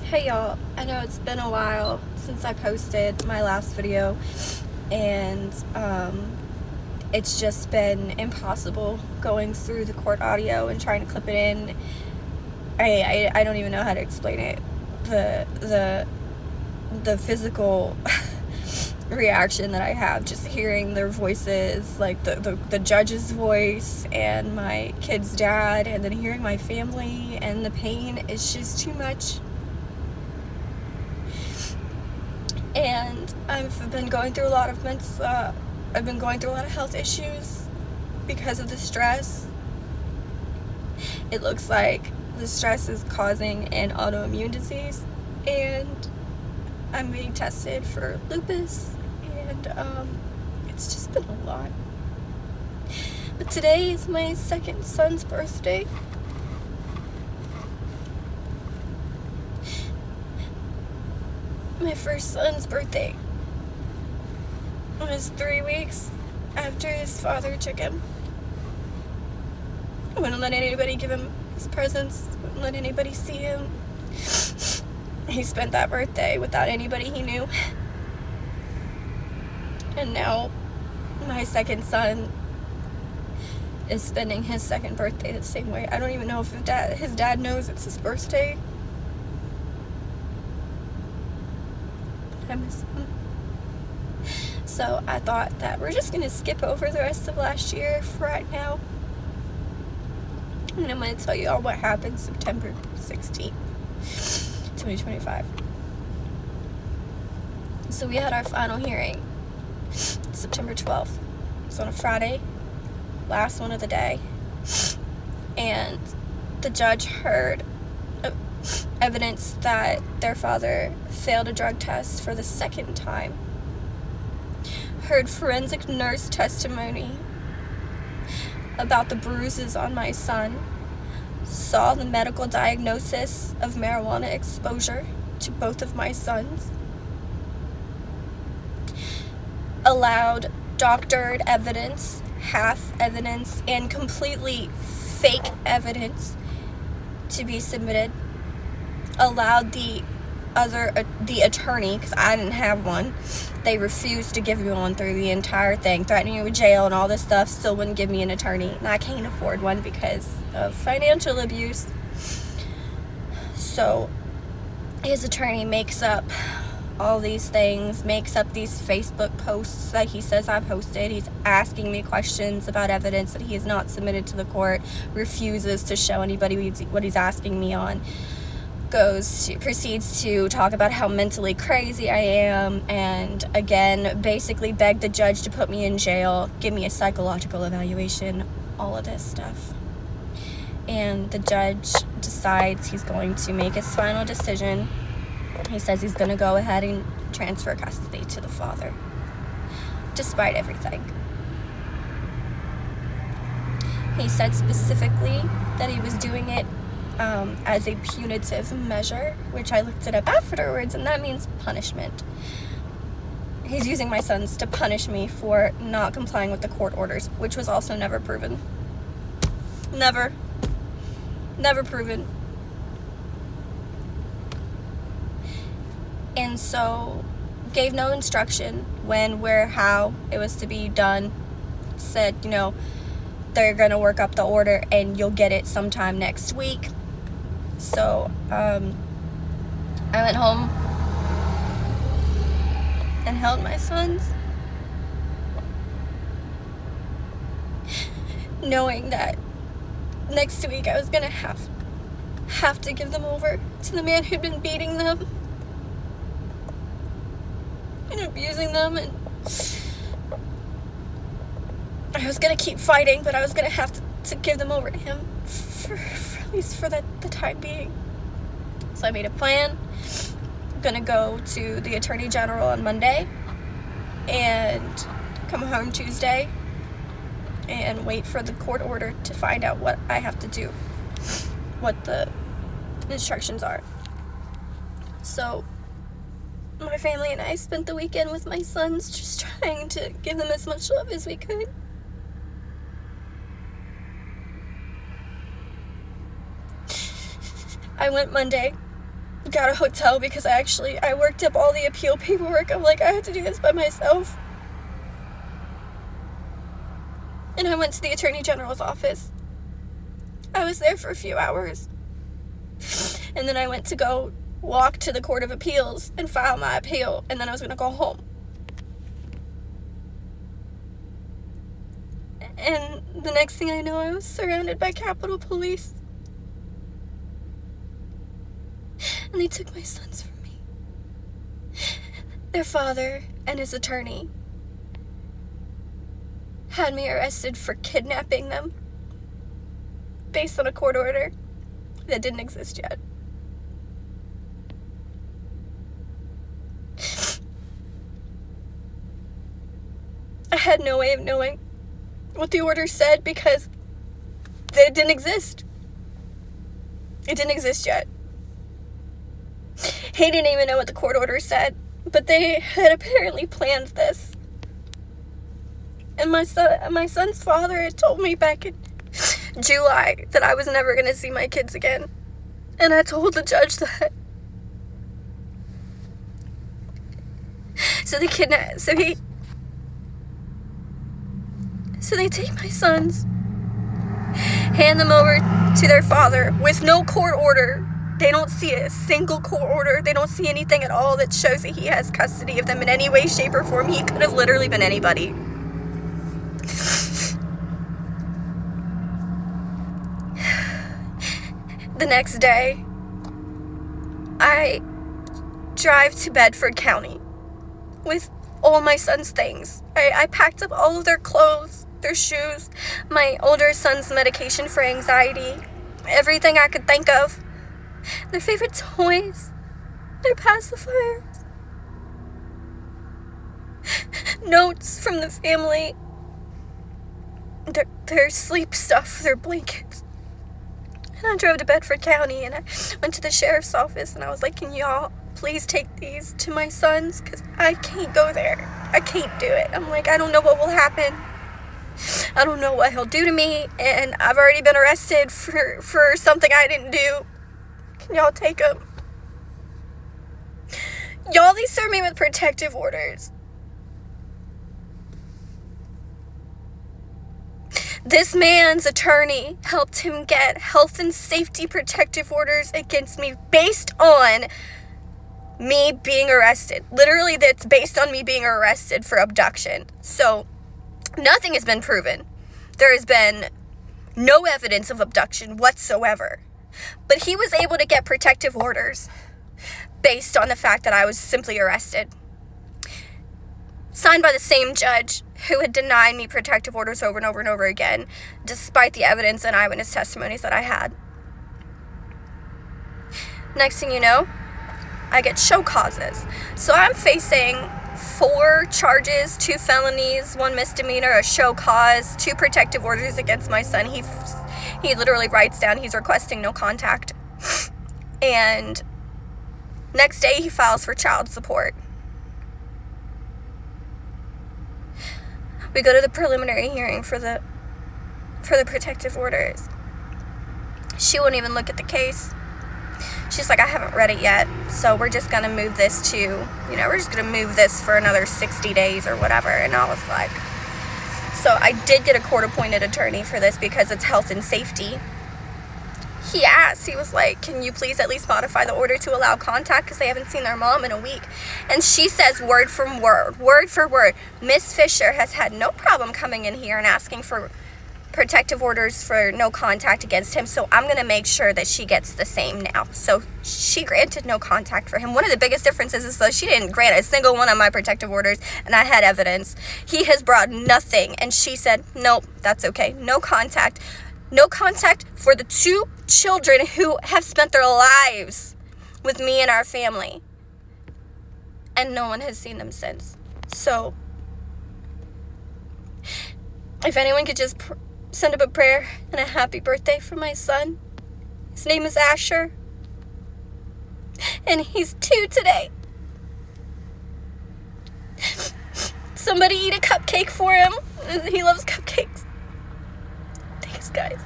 Hey y'all, I know it's been a while since I posted my last video, and it's just been impossible going through the court audio and trying to clip it in. I don't even know how to explain it. The physical reaction that I have just hearing their voices, like the judge's voice and my kid's dad, and then hearing my family, and the pain is just too much. And I've been going through a lot of health issues because of the stress. It looks like the stress is causing an autoimmune disease, and I'm being tested for lupus, and it's just been a lot. But today is my second son's birthday. My first son's birthday was 3 weeks after his father took him. I wouldn't let anybody give him his presents, wouldn't let anybody see him. He spent that birthday without anybody he knew. And now my second son is spending his second birthday the same way. I don't even know if his dad knows it's his birthday. I miss him. So I thought that we're just gonna skip over the rest of last year for right now, and I'm gonna tell you all what happened September 16th, 2025. So we had our final hearing September 12th. It's on a Friday, last one of the day, and the judge heard evidence that their father failed a drug test for the second time, heard forensic nurse testimony about the bruises on my son, saw the medical diagnosis of marijuana exposure to both of my sons, allowed doctored evidence, half evidence, and completely fake evidence to be submitted, allowed the attorney, because I didn't have one, they refused to give me one through the entire thing, threatening me with jail and all this stuff, still wouldn't give me an attorney, and I can't afford one because of financial abuse. So his attorney makes up all these things, makes up these Facebook posts that he says I posted. He's asking me questions about evidence that he has not submitted to the court, refuses to show anybody what he's asking me on, proceeds to talk about how mentally crazy I am, and again basically begged the judge to put me in jail, give me a psychological evaluation, all of this stuff. And the judge decides he's going to make his final decision. He says he's going to go ahead and transfer custody to the father, despite everything. He said specifically that he was doing it as a punitive measure, which I looked it up afterwards, and that means punishment. He's using my sons to punish me for not complying with the court orders, which was also never proven. Never proven. And so gave no instruction when, where, how it was to be done. Said, they're gonna work up the order and you'll get it sometime next week. So I went home and held my sons, knowing that next week I was gonna have to give them over to the man who'd been beating them and abusing them, and I was gonna keep fighting, but I was gonna have to give them over to him for at least for the time being. So I made a plan. I'm gonna go to the Attorney General on Monday and come home Tuesday and wait for the court order to find out what I have to do, what the instructions are. So my family and I spent the weekend with my sons, just trying to give them as much love as we could. I went Monday got a hotel because I worked up all the appeal paperwork. I'm like, I had to do this by myself. And I went to the Attorney General's office. I was there for a few hours. And then I went to go walk to the Court of Appeals and file my appeal. And then I was going to go home. And the next thing I know, I was surrounded by Capitol Police. And they took my sons from me. Their father and his attorney had me arrested for kidnapping them based on a court order that didn't exist yet. I had no way of knowing what the order said because it didn't exist. It didn't exist yet. He didn't even know what the court order said, but they had apparently planned this. And my son's father had told me back in July that I was never going to see my kids again. And I told the judge that. So they take my sons, hand them over to their father with no court order. They don't see a single court order. They don't see anything at all that shows that he has custody of them in any way, shape, or form. He could have literally been anybody. The next day, I drive to Bedford County with all my son's things. I packed up all of their clothes, their shoes, my older son's medication for anxiety, everything I could think of, their favorite toys, their pacifiers, notes from the family, their sleep stuff, their blankets. And I drove to Bedford County and I went to the sheriff's office and I was like, can y'all please take these to my sons? Because I can't go there. I can't do it. I'm like, I don't know what will happen. I don't know what he'll do to me. And I've already been arrested for something I didn't do. Can y'all take them? Y'all, they served me with protective orders. This man's attorney helped him get health and safety protective orders against me based on me being arrested. Literally, that's based on me being arrested for abduction. So, nothing has been proven. There has been no evidence of abduction whatsoever. But he was able to get protective orders based on the fact that I was simply arrested. Signed by the same judge who had denied me protective orders over and over and over again, despite the evidence and eyewitness testimonies that I had. Next thing you know, I get show causes. So I'm facing 4 charges, 2 felonies, 1 misdemeanor, a show cause, 2 protective orders against my son. He literally writes down he's requesting no contact. And next day he files for child support. We go to the preliminary hearing for the protective orders. She wouldn't even look at the case. She's like, I haven't read it yet, so we're just going to move this we're just going to move this for another 60 days or whatever. And I was like, so I did get a court-appointed attorney for this because it's health and safety. He asked, he was like, can you please at least modify the order to allow contact because they haven't seen their mom in a week? And she says word for word, Miss Fisher has had no problem coming in here and asking for protective orders for no contact against him, so I'm going to make sure that she gets the same now. So she granted no contact for him. One of the biggest differences is that she didn't grant a single one of my protective orders, and I had evidence. He has brought nothing, and she said, nope, that's okay. No contact. No contact for the 2 children who have spent their lives with me and our family. And no one has seen them since. So, if anyone could just send up a prayer and a happy birthday for my son. His name is Asher. And he's 2 today. Somebody eat a cupcake for him. He loves cupcakes. Thanks, guys.